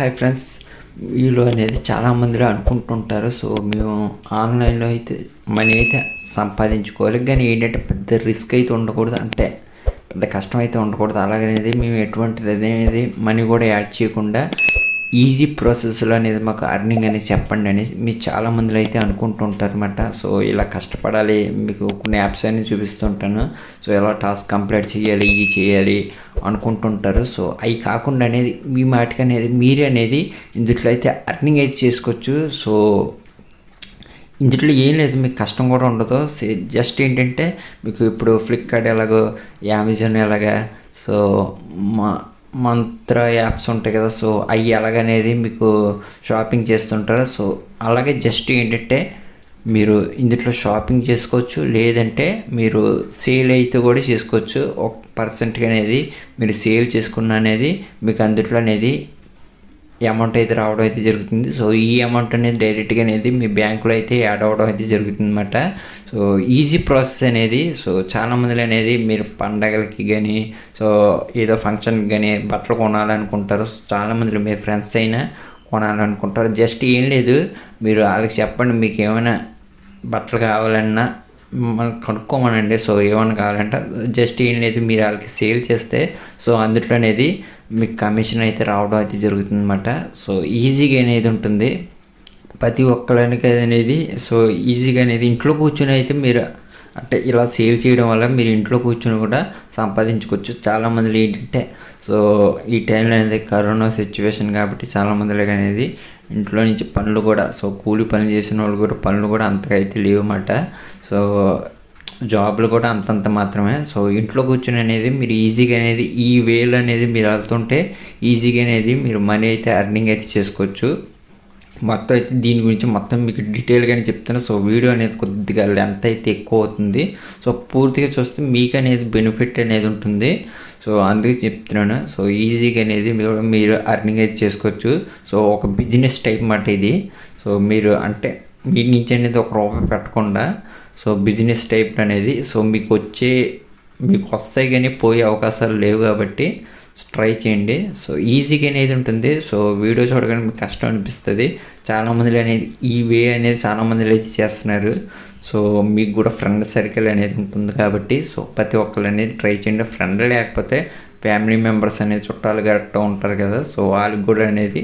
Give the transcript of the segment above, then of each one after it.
Hi friends, వీళ్ళు అనేది చాలామందిలో అనుకుంటుంటారు. సో మేము ఆన్లైన్లో అయితే మనీ అయితే సంపాదించుకోవాలి, కానీ ఏంటంటే పెద్ద రిస్క్ అయితే ఉండకూడదు, అంటే పెద్ద కష్టం అయితే ఉండకూడదు. అలాగనేది మేము ఎటువంటిది అనేది మనీ కూడా యాడ్ చేయకుండా ఈజీ ప్రాసెస్లో అనేది మాకు అర్నింగ్ అనేది చెప్పండి అనేసి మీరు చాలామందిలో అయితే అనుకుంటుంటారు అన్నమాట. సో ఇలా కష్టపడాలి, మీకు కొన్ని యాప్స్ అనేది చూపిస్తుంటాను. సో ఎలా టాస్క్ కంప్లీట్ చేయాలి, ఇవి చేయాలి అనుకుంటుంటారు. సో అవి కాకుండా అనేది మీ మాటికి అనేది మీరే అనేది ఇందులో అయితే అర్నింగ్ అయితే చేసుకోవచ్చు. సో ఇందులో ఏం లేదు, మీకు కష్టం కూడా ఉండదు. జస్ట్ ఏంటంటే మీకు ఇప్పుడు ఫ్లిప్కార్ట్ ఎలాగో, అమెజాన్ ఎలాగా, సో మంత్ర యాప్స్ ఉంటాయి కదా, సో అవి ఎలాగనేది మీకు షాపింగ్ చేస్తుంటారు. సో అలాగే జస్ట్ ఏంటంటే మీరు ఇందులో షాపింగ్ చేసుకోవచ్చు, లేదంటే మీరు సేల్ అయితే కూడా చేసుకోవచ్చు. 1% అనేది మీరు సేల్ చేసుకున్న అనేది మీకు అందులో అనేది అమౌంట్ అయితే రావడం అయితే జరుగుతుంది. సో ఈ అమౌంట్ అనేది డైరెక్ట్గా అనేది మీ బ్యాంకులో అయితే యాడ్ అవ్వడం అయితే జరుగుతుంది అన్నమాట. సో ఈజీ ప్రాసెస్ అనేది. సో చాలామంది అనేది మీరు పండగలకి కానీ, సో ఏదో ఫంక్షన్కి కానీ బట్టలు కొనాలనుకుంటారు. చాలామంది మీ ఫ్రెండ్స్ అయినా కొనాలనుకుంటారు. జస్ట్ ఏం లేదు, మీరు వాళ్ళకి చెప్పండి మీకు ఏమైనా బట్టలు కావాలన్నా మనకు కనుక్కోమనండి. సో ఏమైనా కావాలంటే జస్ట్ ఏం లేదు, మీరు వాళ్ళకి సేల్ చేస్తే సో అందులో అనేది మీకు కమిషన్ అయితే రావడం అయితే జరుగుతుంది అన్నమాట. సో ఈజీగా అనేది ఉంటుంది ప్రతి ఒక్కరికి అనేది. సో ఈజీగా అనేది ఇంట్లో కూర్చొని అయితే మీరు అంటే ఇలా సేల్ చేయడం వల్ల మీరు ఇంట్లో కూర్చొని కూడా సంపాదించుకోవచ్చు. చాలామంది ఏంటంటే సో ఈ టైంలో అనేది కరోనా సిచ్యువేషన్ కాబట్టి చాలామందికి అనేది ఇంట్లో నుంచి పనులు కూడా, సో కూలి పనులు చేసిన వాళ్ళు కూడా పనులు కూడా అంతగా అయితే లేవు అన్నమాట. సో జాబ్లు కూడా అంతంత మాత్రమే. సో ఇంట్లో కూర్చొని అనేది మీరు ఈజీగా అనేది ఈ వేలు అనేది మీరు వెళ్తుంటే ఈజీగా అనేది మీరు మనీ అయితే అర్నింగ్ అయితే చేసుకోవచ్చు. మొత్తం అయితే దీని గురించి మొత్తం మీకు డీటెయిల్గానే చెప్తాను. సో వీడియో అనేది కొద్దిగా లెంత్ అయితే ఎక్కువ అవుతుంది. సో పూర్తిగా చూస్తే మీకు అనేది బెనిఫిట్ అనేది ఉంటుంది. సో అందుకే చెప్తున్నాను. సో ఈజీగా అనేది మీరు అర్నింగ్ అయితే చేసుకోవచ్చు. సో ఒక బిజినెస్ టైప్ మాట ఇది. సో మీరు అంటే మీ నుంచి అనేది ₹1 పెట్టకుండా సో బిజినెస్ టైప్ అనేది సో మీకు వస్తాయి కానీ పోయే అవకాశాలు లేవు కాబట్టి ట్రై చేయండి. సో ఈజీగా అనేది ఉంటుంది. సో వీడియో చూడగానే మీకు కష్టం అనిపిస్తుంది. చాలామంది అనేది ఈ వే అనేది చాలామంది అయితే చేస్తున్నారు. సో మీకు కూడా ఫ్రెండ్ సర్కిల్ అనేది ఉంటుంది కాబట్టి సో ప్రతి ఒక్కరు అనేది ట్రై చేయండి. ఫ్రెండ్ లేకపోతే ఫ్యామిలీ మెంబర్స్ అనేది చుట్టాలు గట్రా ఉంటారు కదా, సో వాళ్ళకి కూడా అనేది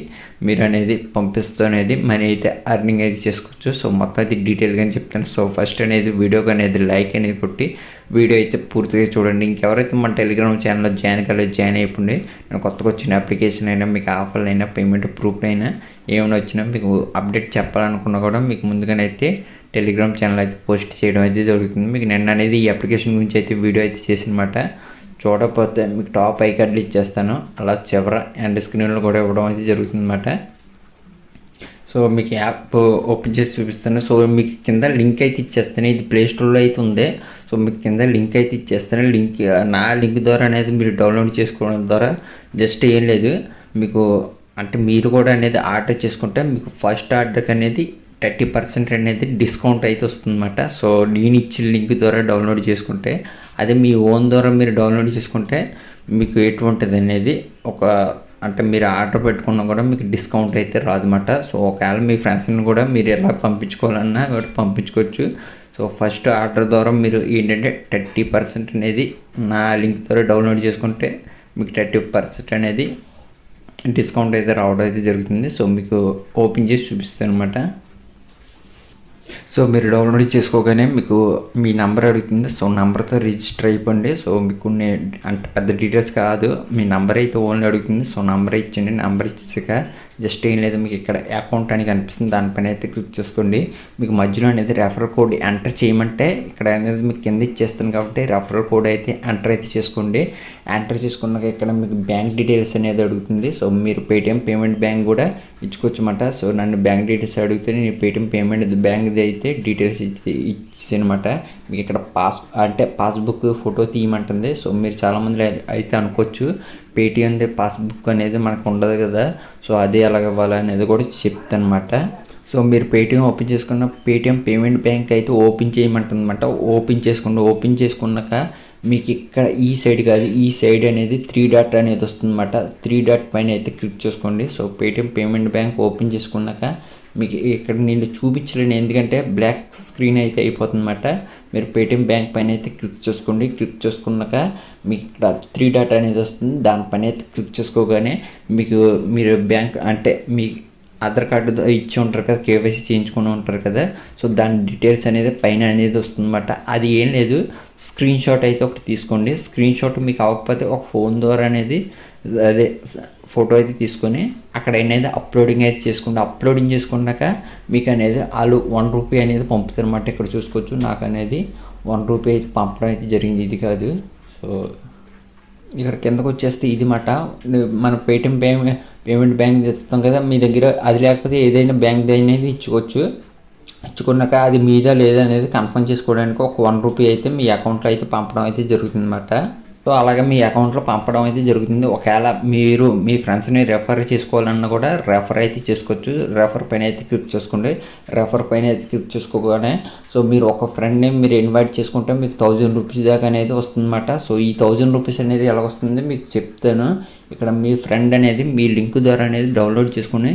మీరు అనేది పంపిస్తూ అనేది మనీ అయితే అర్నింగ్ అయితే చేసుకోవచ్చు. సో మొత్తం అయితే డీటెయిల్గానే చెప్తాను. సో ఫస్ట్ అనేది వీడియోకి అనేది లైక్ అనేది కొట్టి వీడియో అయితే పూర్తిగా చూడండి. ఇంకెవరైతే మన టెలిగ్రామ్ ఛానల్లో జాయిన్ అయిపోండి. నేను కొత్తగా వచ్చిన అప్లికేషన్ అయినా, మీకు ఆఫర్లు అయినా, పేమెంట్ ప్రూఫ్ అయినా ఏమైనా వచ్చినా మీకు అప్డేట్ చెప్పాలనుకున్నా కూడా మీకు ముందుగానే అయితే టెలిగ్రామ్ ఛానల్ అయితే పోస్ట్ చేయడం అయితే జరుగుతుంది. మీకు నిన్న అనేది ఈ అప్లికేషన్ గురించి అయితే వీడియో అయితే చేసినమాట. చూడకపోతే మీకు టాప్ ఐకార్డులు ఇచ్చేస్తాను, అలా చివర అండ్ స్క్రీన్లో కూడా ఇవ్వడం అయితే జరుగుతుంది అన్నమాట. సో మీకు యాప్ ఓపెన్ చేసి చూపిస్తాను. సో మీకు కింద లింక్ అయితే ఇచ్చేస్తాను. ఇది ప్లే స్టోర్లో అయితే ఉంది. సో మీకు కింద లింక్ అయితే ఇచ్చేస్తాను. నా లింక్ ద్వారా అనేది మీరు డౌన్లోడ్ చేసుకోవడం ద్వారా జస్ట్ ఏం లేదు, మీకు అంటే మీరు కూడా అనేది ఆర్డర్ చేసుకుంటే మీకు ఫస్ట్ ఆర్డర్కి అనేది 30% అనేది డిస్కౌంట్ అయితే వస్తుందన్నమాట. సో నేను ఇచ్చిన లింక్ ద్వారా డౌన్లోడ్ చేసుకుంటే, అదే మీ ఓన్ ద్వారా మీరు డౌన్లోడ్ చేసుకుంటే మీకు ఎటువంటిది అనేది అంటే మీరు ఆర్డర్ పెట్టుకున్నా కూడా మీకు డిస్కౌంట్ అయితే రాదన్నమాట. సో ఒకవేళ మీ ఫ్రెండ్స్ని కూడా మీరు ఎలా పంపించుకోవాలన్నా కూడా పంపించుకోవచ్చు. సో ఫస్ట్ ఆర్డర్ ద్వారా మీరు ఏంటంటే 30% అనేది నా లింక్ ద్వారా డౌన్లోడ్ చేసుకుంటే మీకు 30% అనేది డిస్కౌంట్ అయితే రావడం అయితే జరుగుతుంది. సో మీకు ఓపెన్ చేసి చూపిస్తాను అనమాట. సో మీరు డౌన్లోడ్ చేసుకోగానే మీకు మీ నెంబర్ అడుగుతుంది. సో నెంబర్తో రిజిస్టర్ అయిపోండి. సో మీకు అంటే పెద్ద డీటెయిల్స్ కాదు, మీ నెంబర్ అయితే ఓన్లీ అడుగుతుంది. సో నెంబర్ ఇచ్చండి. నెంబర్ ఇచ్చాక జస్ట్ ఏం లేదు, మీకు ఇక్కడ అకౌంట్ అని కనిపిస్తుంది, దానిపైన అయితే క్లిక్ చేసుకోండి. మీకు మధ్యలో అనేది రెఫరల్ కోడ్ ఎంటర్ చేయమంటే ఇక్కడ అనేది మీకు కింద ఇచ్చేస్తాను కాబట్టి రెఫరల్ కోడ్ అయితే ఎంటర్ అయితే చేసుకోండి. ఎంటర్ చేసుకున్నాక ఇక్కడ మీకు బ్యాంక్ డీటెయిల్స్ అనేది అడుగుతుంది. సో మీరు పేటిఎం పేమెంట్ బ్యాంక్ కూడా ఇచ్చుకోవచ్చమాట. సో నన్ను బ్యాంక్ డీటెయిల్స్ అడిగితే నేను పేటిఎం పేమెంట్ బ్యాంక్ అయితే డీటెయిల్స్ ఇచ్చేనమాట. మీకు ఇక్కడ పాస్బుక్ ఫోటో తీయమంటుంది. సో మీరు చాలామంది అయితే అనుకోవచ్చు పేటిఎం పాస్బుక్ అనేది మనకు ఉండదు కదా, సో అది ఎలాగ ఇవ్వాలనేది కూడా చెప్తానమాట. సో మీరు పేటీఎం ఓపెన్ చేసుకున్న పేటీఎం పేమెంట్ బ్యాంక్ అయితే ఓపెన్ చేయమంటుందన్నమాట. ఓపెన్ చేసుకున్నాక మీకు ఇక్కడ ఈ సైడ్ కాదు, ఈ సైడ్ అనేది 3 డాట్ అనేది వస్తుందన్నమాట. 3 డాట్ పైన అయితే క్లిక్ చేసుకోండి. So Paytm payment bank open చేసుకున్నాక మీకు ఇక్కడ నేను చూపించలేను, ఎందుకంటే బ్లాక్ స్క్రీన్ అయితే అయిపోతుందన్నమాట. మీరు పేటీఎం బ్యాంక్ పైన అయితే క్లిక్ చేసుకోండి. క్లిక్ చేసుకున్నాక మీకు ఇక్కడ 3 డాట్ అనేది వస్తుంది. దానిపైన అయితే క్లిక్ చేసుకోగానే మీరు బ్యాంక్ అంటే మీ ఆధార్ కార్డు ఇచ్చి ఉంటారు కదా, కేవైసీ చేయించుకుని ఉంటారు కదా, సో దాని డీటెయిల్స్ అనేది పైన అనేది వస్తుందన్నమాట. అది ఏం లేదు, స్క్రీన్ షాట్ అయితే ఒకటి తీసుకోండి. స్క్రీన్ షాట్ మీకు అవ్వకపోతే ఒక ఫోన్ ద్వారా అనేది అదే ఫోటో అయితే తీసుకొని అక్కడ అనేది అప్లోడింగ్ అయితే చేసుకోండి. అప్లోడింగ్ చేసుకున్నాక మీకు అనేది వాళ్ళు ₹1 అనేది పంపుతారు అన్నమాట. ఇక్కడ చూసుకోవచ్చు, నాకు అనేది ₹1 అయితే పంపడం అయితే జరిగింది. ఇది కాదు, సో ఇక్కడ కిందకు వచ్చేస్తే ఇది మాట మన పేటీఎం పేమెంట్ బ్యాంక్ తెస్తాం కదా, మీ దగ్గర అది లేకపోతే ఏదైనా బ్యాంక్ అనేది ఇచ్చుకున్నాక అది మీదా లేదా అనేది కన్ఫర్మ్ చేసుకోవడానికి ఒక ₹1 అయితే మీ అకౌంట్లో అయితే పంపడం అయితే జరుగుతుంది అన్నమాట. సో అలాగే మీ అకౌంట్లో పంపడం అయితే జరుగుతుంది. ఒకవేళ మీరు మీ ఫ్రెండ్స్ని రెఫర్ చేసుకోవాలన్నా కూడా రెఫర్ అయితే చేసుకోవచ్చు. రెఫర్ పైన అయితే క్లిక్ చేసుకోండి. రెఫర్ పైన అయితే క్లిక్ చేసుకోగానే సో మీరు ఒక ఫ్రెండ్ని మీరు ఇన్వైట్ చేసుకుంటే మీకు ₹1000 దాకా అనేది వస్తుందన్నమాట. సో ఈ ₹1000 అనేది ఎలా వస్తుంది మీకు చెప్తాను. ఇక్కడ మీ ఫ్రెండ్ అనేది మీ లింక్ ద్వారా అనేది డౌన్లోడ్ చేసుకుని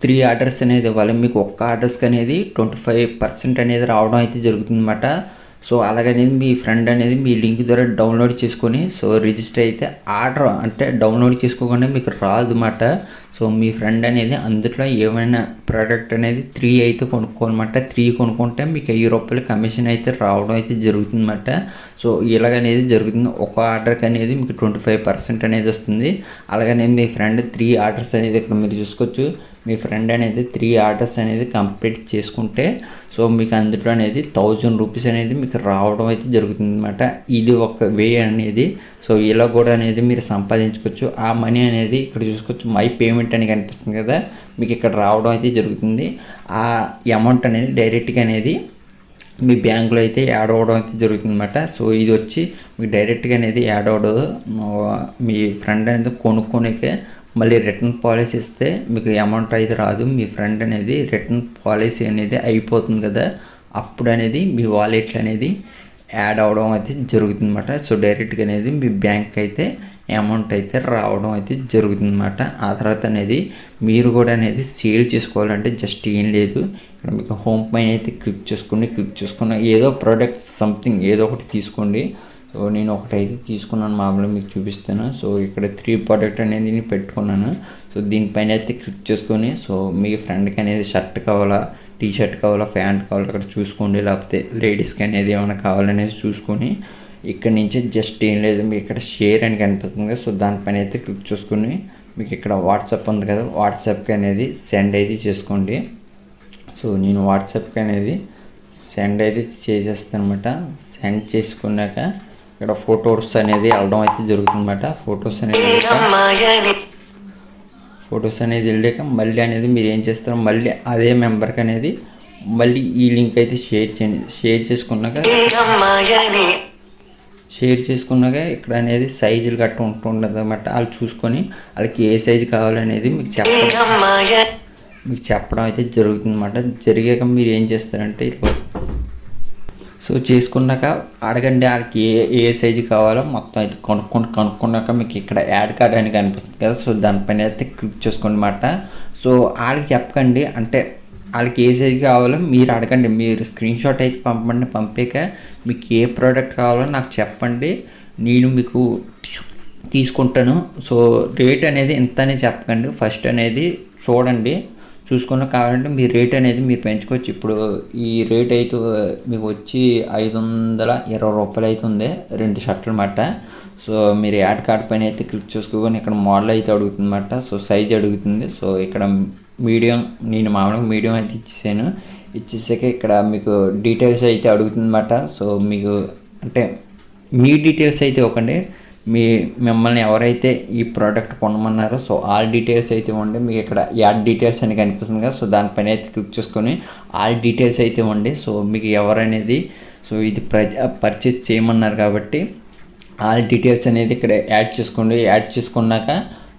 3 ఆర్డర్స్ అనేది ఇవ్వాలి. మీకు ఒక్క ఆర్డర్స్కి అనేది 25% అనేది రావడం అయితే జరుగుతుందన్నమాట. సో అలాగనేది మీ ఫ్రెండ్ అనేది మీ లింక్ ద్వారా డౌన్లోడ్ చేసుకొని సో రిజిస్టర్ అయితే ఆర్డర్ అంటే డౌన్లోడ్ చేసుకోకుండా మీకు రాదు అన్నమాట. సో మీ ఫ్రెండ్ అనేది అందులో ఏమైనా ప్రోడక్ట్ అనేది 3 అయితే కొనుక్కోనమాట. 3 కొనుక్కుంటే మీకు ₹1000 కమిషన్ అయితే రావడం అయితే జరుగుతుందన్నమాట. సో ఇలాగనేది జరుగుతుంది. ఒక ఆర్డర్కి అనేది మీకు 25% అనేది వస్తుంది. అలాగనే మీ ఫ్రెండ్ 3 ఆర్డర్స్ అనేది ఇక్కడ మీరు చూసుకోవచ్చు. మీ ఫ్రెండ్ అనేది 3 ఆర్డర్స్ అనేది కంప్లీట్ చేసుకుంటే సో మీకు అందులో అనేది ₹1000 అనేది మీకు రావడం అయితే జరుగుతుంది అన్నమాట. ఇది ఒక వే అనేది. సో ఇలా కూడా అనేది మీరు సంపాదించుకోవచ్చు. ఆ మనీ అనేది ఇక్కడ చూసుకోవచ్చు, మై పేమెంట్ అని కనిపిస్తుంది కదా, మీకు ఇక్కడ రావడం అయితే జరుగుతుంది. ఆ అమౌంట్ అనేది డైరెక్ట్గా అనేది మీ బ్యాంకులో అయితే యాడ్ అవ్వడం అయితే జరుగుతుంది అన్నమాట. సో ఇది వచ్చి మీకు డైరెక్ట్గా అనేది యాడ్ అవ్వదు. మీ ఫ్రెండ్ అనేది కొనుక్కోనికే మళ్ళీ రిటర్న్ పాలసీ ఇస్తే మీకు అమౌంట్ అయితే రాదు. మీ ఫ్రెండ్ అనేది రిటర్న్ పాలసీ అనేది అయిపోతుంది కదా, అప్పుడు అనేది మీ వాలెట్లో అనేది యాడ్ అవ్వడం అయితే జరుగుతుంది అన్నమాట. సో డైరెక్ట్గా అనేది మీ బ్యాంక్ అయితే అమౌంట్ అయితే రావడం అయితే జరుగుతుంది అన్నమాట. ఆ తర్వాత అనేది మీరు కూడా అనేది సేల్ చేసుకోవాలంటే జస్ట్ ఏం లేదు, ఇక్కడ మీకు హోమ్ పైన అయితే క్లిక్ చేసుకున్న ఏదో ప్రోడక్ట్ సంథింగ్ ఏదో ఒకటి తీసుకోండి. సో నేను ఒకటైతే తీసుకున్నాను, మామూలుగా మీకు చూపిస్తాను. సో ఇక్కడ 3 ప్రోడక్ట్ అనేది నేను పెట్టుకున్నాను. సో దీనిపైన అయితే క్లిక్ చేసుకొని సో మీ ఫ్రెండ్కి అనేది షర్ట్ కావాలా, టీ షర్ట్ కావాలా, ప్యాంట్ కావాలా అక్కడ చూసుకోండి. లేకపోతే లేడీస్కి అనేది ఏమైనా కావాలనేది చూసుకొని ఇక్కడ నుంచి జస్ట్ ఏం లేదు, మీకు ఇక్కడ షేర్ అని కనిపిస్తుంది కదా, సో దానిపైన అయితే క్లిక్ చేసుకొని మీకు ఇక్కడ వాట్సాప్ ఉంది కదా, వాట్సాప్కి అనేది సెండ్ అయితే చేసుకోండి. సో నేను వాట్సాప్కి అనేది సెండ్ అయితే చేసేస్తాను అనమాట. సెండ్ చేసుకున్నాక ఇక్కడ ఫొటోస్ అనేది వెళ్ళడం అయితే జరుగుతుంది అనమాట. ఫొటోస్ అనేది వెళ్ళాక మళ్ళీ అనేది మీరు ఏం చేస్తారో మళ్ళీ అదే మెంబర్కి అనేది మళ్ళీ ఈ లింక్ అయితే షేర్ చేయండి. షేర్ చేసుకున్నాక ఇక్కడ అనేది సైజులు గట్ట ఉంటుండదు అనమాట. వాళ్ళు చూసుకొని వాళ్ళకి ఏ సైజు కావాలనేది మీకు చెప్పడం అయితే జరుగుతుంది అనమాట. జరిగాక మీరు ఏం చేస్తారంటే సో చేసుకున్నాక అడగండి వాళ్ళకి ఏ సైజు కావాలో మొత్తం అయితే కనుక్కున్నాక మీకు ఇక్కడ యాడ్ కార్డ్ అని కనిపిస్తుంది కదా, సో దానిపైన అయితే క్లిక్ చేసుకోండి అన్నమాట. సో వాళ్ళకి చెప్పకండి, అంటే వాళ్ళకి ఏ సైజు కావాలో మీరు అడగండి. మీరు స్క్రీన్ షాట్ అయితే పంపాక మీకు ఏ ప్రోడక్ట్ కావాలో నాకు చెప్పండి, నేను మీకు తీసుకుంటాను. సో రేట్ అనేది ఎంత అనేది చెప్పకండి, ఫస్ట్ అనేది చూడండి. చూసుకున్న కావాలంటే మీ రేట్ అనేది మీరు పెంచుకోవచ్చు. ఇప్పుడు ఈ రేట్ అయితే మీకు వచ్చి ₹520 అయితే ఉంది 2 షర్ట్లు అన్నమాట. సో మీరు యాడ్ కార్డ్ పైన అయితే క్లిక్ చేసుకోగానే ఇక్కడ మోడల్ అయితే అడుగుతుంది అన్నమాట. సో సైజ్ అడుగుతుంది. సో ఇక్కడ మీడియం, నేను మామూలుగా మీడియం అయితే ఇచ్చేసాక ఇక్కడ మీకు డీటెయిల్స్ అయితే అడుగుతుంది అన్నమాట. సో మీకు అంటే మీ డీటెయిల్స్ అయితే ఇవ్వకండి, మిమ్మల్ని ఎవరైతే ఈ ప్రోడక్ట్ కొనమన్నారో సో ఆల్ డీటెయిల్స్ అయితే ఇవ్వండి. మీకు ఇక్కడ యాడ్ డీటెయిల్స్ అని కనిపిస్తుంది కదా, సో దానిపైన అయితే క్లిక్ చేసుకొని ఆల్ డీటెయిల్స్ అయితే ఇవ్వండి. సో మీకు ఎవరనేది సో ఇది పర్చేస్ చేయమన్నారు కాబట్టి ఆల్ డీటెయిల్స్ అనేది ఇక్కడ యాడ్ చేసుకోండి. యాడ్ చేసుకున్నాక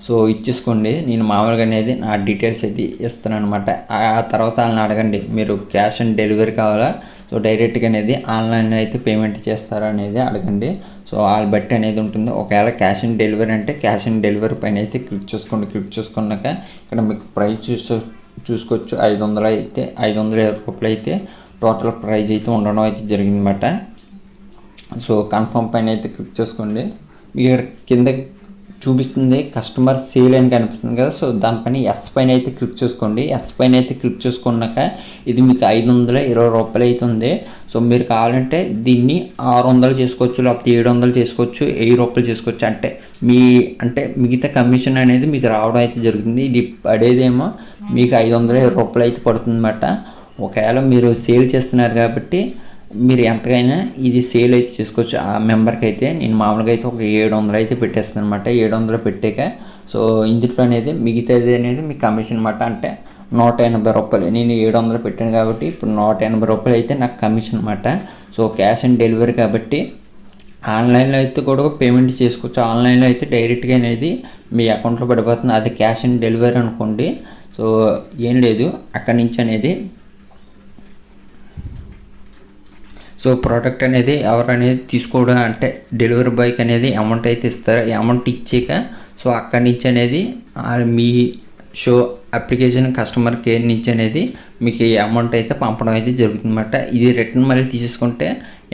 సో ఇచ్చేసుకోండి. నేను మామూలుగా అనేది నా డీటెయిల్స్ అయితే ఇస్తాను అనమాట. ఆ తర్వాత వాళ్ళని అడగండి మీరు క్యాష్ ఆన్ డెలివరీ కావాలా, సో డైరెక్ట్గా అనేది ఆన్లైన్లో అయితే పేమెంట్ చేస్తారా అనేది అడగండి. సో వాళ్ళ బట్టి అనేది ఉంటుంది. ఒకవేళ క్యాష్ ఆన్ డెలివరీ అంటే క్యాష్ ఆన్ డెలివరీ పైన అయితే క్లిక్ చేసుకోండి. క్లిక్ చేసుకున్నాక ఇక్కడ మీకు ప్రైస్ చూసుకోవచ్చు. 500 అయితే 520 రూపాయలు అయితే టోటల్ ప్రైజ్ అయితే ఉండడం అయితే జరిగిందన్నమాట. సో కన్ఫర్మ్ పైన అయితే క్లిక్ చేసుకోండి. మీకు ఇక్కడ కింద చూపిస్తుంది కస్టమర్ సేల్ అని కనిపిస్తుంది కదా, సో దానిపైన ఎస్ పైన అయితే క్లిక్ చేసుకోండి. ఎస్ పైన అయితే క్లిక్ చేసుకున్నాక ఇది మీకు 520 రూపాయలు అవుతుంది. సో మీరు కావాలంటే దీన్ని 600 చేసుకోవచ్చు, లేకపోతే 700 చేసుకోవచ్చు, 1000 రూపాయలు చేసుకోవచ్చు. అంటే మిగతా కమిషన్ అనేది మీకు రావడం అయితే జరుగుతుంది. ఇది పడేదేమో మీకు 520 రూపాయలు అయితే పడుతుంది అన్నమాట. ఒకవేళ మీరు సేల్ చేస్తున్నారు కాబట్టి మీరు ఎంతకైనా ఇది సేల్ అయితే చేసుకోవచ్చు. ఆ మెంబర్కి అయితే నేను మామూలుగా అయితే ఒక 700 అయితే పెట్టేస్తాను అనమాట. 700 పెట్టాక సో ఇందులో అనేది మిగతాది అనేది మీ కమిషన్ అనమాట. అంటే 180 రూపాయలు. నేను 700 పెట్టాను కాబట్టి ఇప్పుడు 180 రూపాయలు అయితే నాకు కమిషన్ అనమాట. సో క్యాష్ ఆన్ డెలివరీ కాబట్టి ఆన్లైన్లో అయితే కూడా పేమెంట్ చేసుకోవచ్చు. ఆన్లైన్లో అయితే డైరెక్ట్గా అనేది మీ అకౌంట్లో పడిపోతుంది. అది క్యాష్ ఆన్ డెలివరీ అనుకోండి. సో ఏం లేదు, అక్కడి నుంచి అనేది సో ప్రోడక్ట్ అనేది ఎవరు అనేది తీసుకోవడం అంటే డెలివరీ బాయ్కి అనేది అమౌంట్ అయితే ఇస్తారు. అమౌంట్ ఇచ్చాక సో అక్కడి నుంచి అనేది మీ షో అప్లికేషన్ కస్టమర్ కేర్ నుంచి అనేది మీకు ఈ అమౌంట్ అయితే పంపడం అయితే జరుగుతుందన్నమాట. ఇది రిటర్న్ మళ్ళీ తీసుకుంటే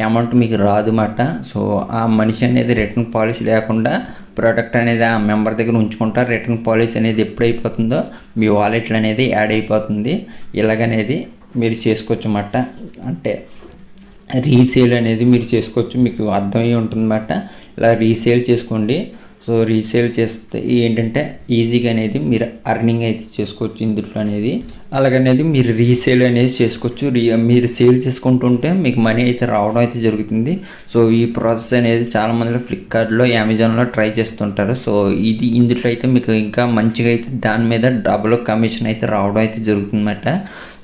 అమౌంట్ మీకు రాదు అన్నమాట. సో ఆ మనిషి అనేది రిటర్న్ పాలసీ లేకుండా ప్రోడక్ట్ అనేది ఆ మెంబర్ దగ్గర ఉంచుకుంటారు. రిటర్న్ పాలసీ అనేది ఎప్పుడు అయిపోతుందో మీ వాలెట్లో అనేది యాడ్ అయిపోతుంది. ఇలాగనేది మీరు చేసుకోవచ్చు అన్నమాట. అంటే రీసేల్ అనేది మీరు చేసుకోవచ్చు. మీకు అర్థమయ్యి ఉంటుందన్నమాట. ఇలా రీసేల్ చేసుకోండి. సో రీసేల్ చేస్తే ఏంటంటే ఈజీగా అనేది మీరు అర్నింగ్ అయితే చేసుకోవచ్చు ఇందులో అనేది. అలాగనేది మీరు రీసేల్ అనేది చేసుకోవచ్చు. మీరు సేల్ చేసుకుంటుంటే మీకు మనీ అయితే రావడం అయితే జరుగుతుంది. సో ఈ ప్రాసెస్ అనేది చాలామంది ఫ్లిప్కార్ట్లో, అమెజాన్లో ట్రై చేస్తుంటారు. సో ఇందులో అయితే మీకు ఇంకా మంచిగా అయితే దాని మీద డబుల్ కమిషన్ అయితే రావడం అయితే జరుగుతుందన్నమాట.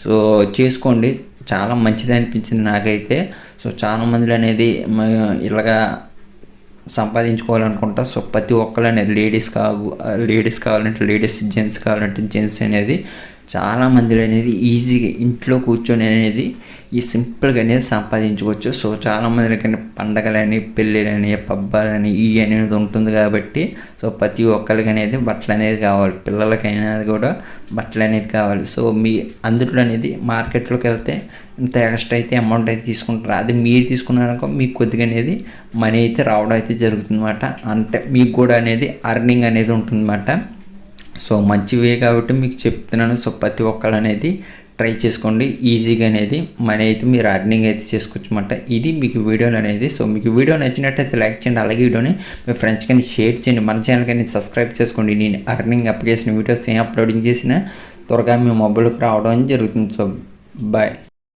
సో చేసుకోండి, చాలా మంచిది అనిపించింది నాకైతే. సో చాలామంది అనేది ఇలాగా సంపాదించుకోవాలనుకుంటా. సో ప్రతి ఒక్కరు అనేది లేడీస్ కావాలంటే లేడీస్, జెంట్స్ కావాలంటే జెంట్స్ అనేది చాలామంది అనేది ఈజీగా ఇంట్లో కూర్చొని అనేది ఈ సింపుల్గా అనేది సంపాదించుకోవచ్చు. సో చాలామందికి పండగలని, పెళ్ళిళ్ళని, పబ్బాలని ఈ అనేది ఉంటుంది కాబట్టి సో ప్రతి ఒక్కరికి అనేది బట్టలు అనేది కావాలి. పిల్లలకైనా కూడా బట్టలు అనేది కావాలి. సో అందులో అనేది మార్కెట్లోకి వెళ్తే ఇంత ఎక్స్ట్రా అయితే అమౌంట్ అయితే తీసుకుంటారు. అది మీరు తీసుకున్నారనుకో మీకు కొద్దిగా అనేది మనీ అయితే రావడం అయితే జరుగుతుందన్నమాట. అంటే మీకు కూడా అనేది అర్నింగ్ అనేది ఉంటుందన్నమాట. సో మంచివే కాబట్టి మీకు చెప్తున్నాను. సో ప్రతి ఒక్కరు అనేది ట్రై చేసుకోండి. ఈజీగా అనేది మనీ అయితే మీరు అర్నింగ్ అయితే చేసుకోవచ్చు అన్నమాట. ఇది మీకు వీడియోలు అనేది. సో మీకు వీడియో నచ్చినట్టయితే లైక్ చేయండి. అలాగే వీడియోని మీ ఫ్రెండ్స్ కానీ షేర్ చేయండి. మన ఛానల్ కానీ సబ్స్క్రైబ్ చేసుకోండి. నేను అర్నింగ్ అప్లికేషన్ వీడియోస్ ఏం అప్లోడింగ్ చేసినా త్వరగా మీ మొబైల్కి రావడం జరుగుతుంది. So bye.